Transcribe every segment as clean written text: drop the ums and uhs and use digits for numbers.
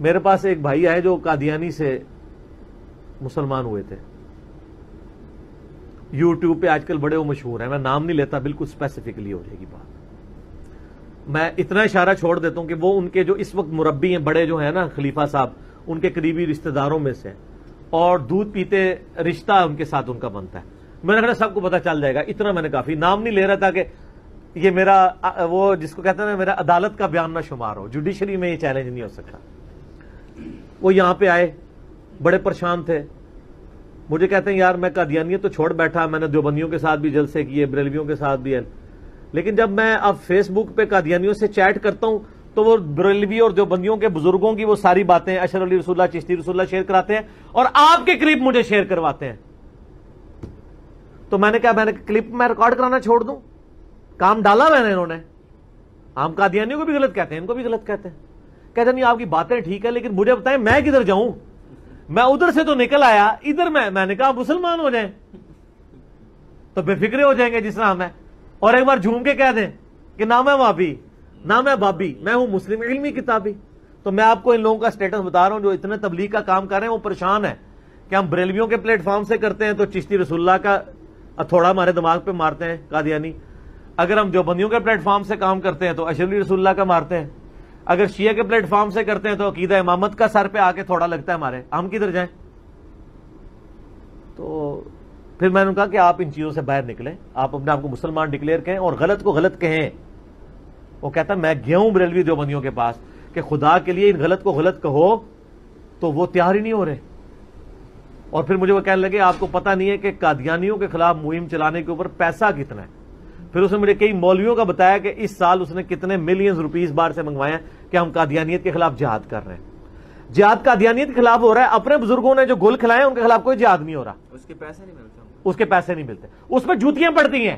मेरे पास एक भाई आए जो कादियानी से मुसलमान हुए थे। यूट्यूब पे आजकल बड़े वो मशहूर हैं, मैं नाम नहीं लेता, बिल्कुल स्पेसिफिकली हो जाएगी बात। मैं इतना इशारा छोड़ देता हूं कि वो उनके जो इस वक्त मुरब्बी हैं, बड़े जो है ना खलीफा साहब, उनके करीबी रिश्तेदारों में से, और दूध पीते रिश्ता उनके साथ उनका बनता है। मैंने कहा सबको पता चल जाएगा, इतना मैंने काफी नाम नहीं ले रहा था कि ये मेरा वो जिसको कहते हैं ना मेरा अदालत का बयान ना शुमार हो, जुडिशरी में ये चैलेंज नहीं हो सकता। वो यहां पे आए, बड़े परेशान थे, मुझे कहते हैं यार मैं कादियानियत तो छोड़ बैठा, मैंने देवबंदियों के साथ भी जलसे किए, बरेलवियों के साथ भी है, लेकिन जब मैं अब फेसबुक पे कादियानियों से चैट करता हूं तो वो बरेलवी और देवबंदियों के बुजुर्गों की वो सारी बातें अशर अली रसूलुल्लाह, चिश्ती रसूलुल्लाह शेयर कराते हैं और आपके क्लिप मुझे शेयर करवाते हैं। तो मैंने कहा मैंने क्लिप मैं रिकॉर्ड कराना छोड़ दूं? काम डाला मैंने, इन्होंने हम कादियानियों को भी गलत कहते हैं, इनको भी गलत कहते हैं। कहते नहीं आपकी बातें ठीक है, लेकिन मुझे बताएं मैं किधर जाऊं? मैं उधर से तो निकल आया, इधर मैंने कहा मुसलमान हो जाएं तो बेफिक्रे हो जाएंगे जिस तरह हम है, और एक बार झूम के कह दें कि ना मैं वाबी ना मैं बाबी, मैं हूं मुस्लिम इल्मी किताबी। तो मैं आपको इन लोगों का स्टेटस बता रहा हूं जो इतने तबलीग का काम कर रहे हैं, वो परेशान है कि हम बरेलवियों के प्लेटफॉर्म से करते हैं तो चिश्ती रसूलुल्लाह का थोड़ा हमारे दिमाग पे मारते हैं कादियानी, अगर हम देवबंदियों के प्लेटफॉर्म से काम करते हैं तो अशर अली रसूलुल्लाह का मारते हैं, अगर शिया के प्लेटफॉर्म से करते हैं तो अकीदा इमामत का सर पे आके थोड़ा लगता है हमारे, हम किधर जाएं? तो फिर मैंने कहा कि आप इन चीजों से बाहर निकलें, आप अपने आप को मुसलमान डिक्लेयर कहें और गलत को गलत कहें। वो कहता मैं गया हूं बरेलवी देवबंदियों के पास कि खुदा के लिए इन गलत को गलत कहो, तो वो तैयार ही नहीं हो रहे। और फिर मुझे वो कहने लगे आपको पता नहीं है कि कादियानियों के खिलाफ मुहिम चलाने के ऊपर पैसा कितना है। फिर उसने मुझे कई मौलवियों का बताया कि इस साल उसने कितने मिलियंस रुपीस बाहर से मंगवाए हैं कि हम कादियानियत के खिलाफ जिहाद कर रहे हैं। जिहाद कादियानियत के खिलाफ हो रहा है, अपने बुजुर्गों ने जो गुल खिलाए उनके खिलाफ कोई जिहाद नहीं हो रहा, उसके पैसे नहीं मिलते, उसके पैसे नहीं मिलते, उस पर जूतियां पड़ती हैं।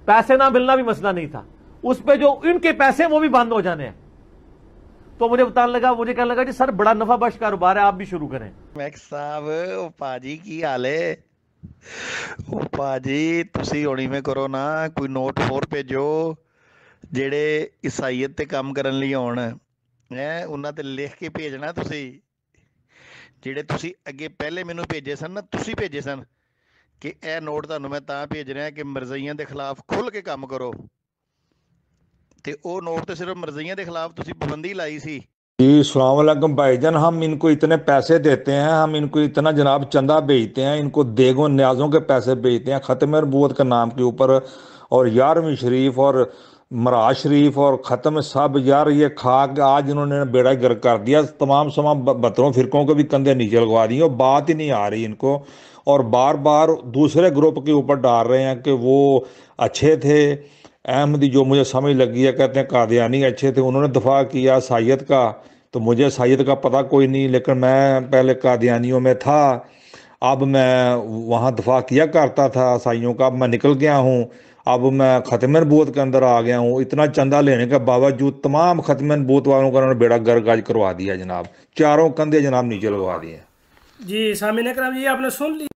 पैसे ना मिलना भी मसला नहीं था, उस पर जो इनके पैसे वो भी बंद हो जाने हैं। तो मुझे बताने लगा, मुझे कहने लगा जी सर बड़ा नफा बख्श कारोबार है, आप भी शुरू करें। मैक साहब ओ पाजी की हाल है? ओ पाजी तुसी होनी में करो ना, कोई नोट होर भेजो जेड़े ईसाईयत ते काम करन लई आउण है, उन्हां ते लिख के भेजना तुसी, जेड़े तुसी अगे पहले मैनू भेजे सन ना, तुसी भेजे सन कि ए नोट तुहानू मैं तां भेज रहा कि मरज़इयां दे खिलाफ खुल के काम करो, ते ओ नोट ते सिर्फ मरज़इयां दे खिलाफ तुसी पाबंदी लाई सी। जी सलाम अलैकुम भाईजान, हम इनको इतने पैसे देते हैं, हम इनको इतना जनाब चंदा भेजते हैं, इनको देगों न्याजों के पैसे भेजते हैं ख़त्म नबूवत के नाम के ऊपर, और 11वीं शरीफ और मराज शरीफ और ख़त्म सब यार ये खा के आज इन्होंने बेड़ा गर्क कर दिया। तमाम बतरों फिरकों के भी कंधे नीचे लगवा दिए और बात ही नहीं आ रही इनको, और बार बार दूसरे ग्रुप के ऊपर डाल रहे हैं कि वो अच्छे थे। अहमदी जो मुझे समझ लगी है, कहते हैं कादियानी अच्छे थे, उन्होंने दफा किया सायद का, तो मुझे सायद का पता कोई नहीं, लेकिन मैं पहले कादियानियों में था, अब मैं वहाँ दफा किया करता था ईसाइयों का, अब मैं निकल गया हूँ, अब मैं ख़त्म नबूवत के अंदर आ गया हूँ। इतना चंदा लेने के बावजूद तमाम ख़त्म नबूवत वालों का उन्होंने बेड़ा गर्क आज करवा दिया जनाब, चारों कंधे जनाब नीचे लगवा दिए। जी सामीन करम, ये आपने सुन लिया।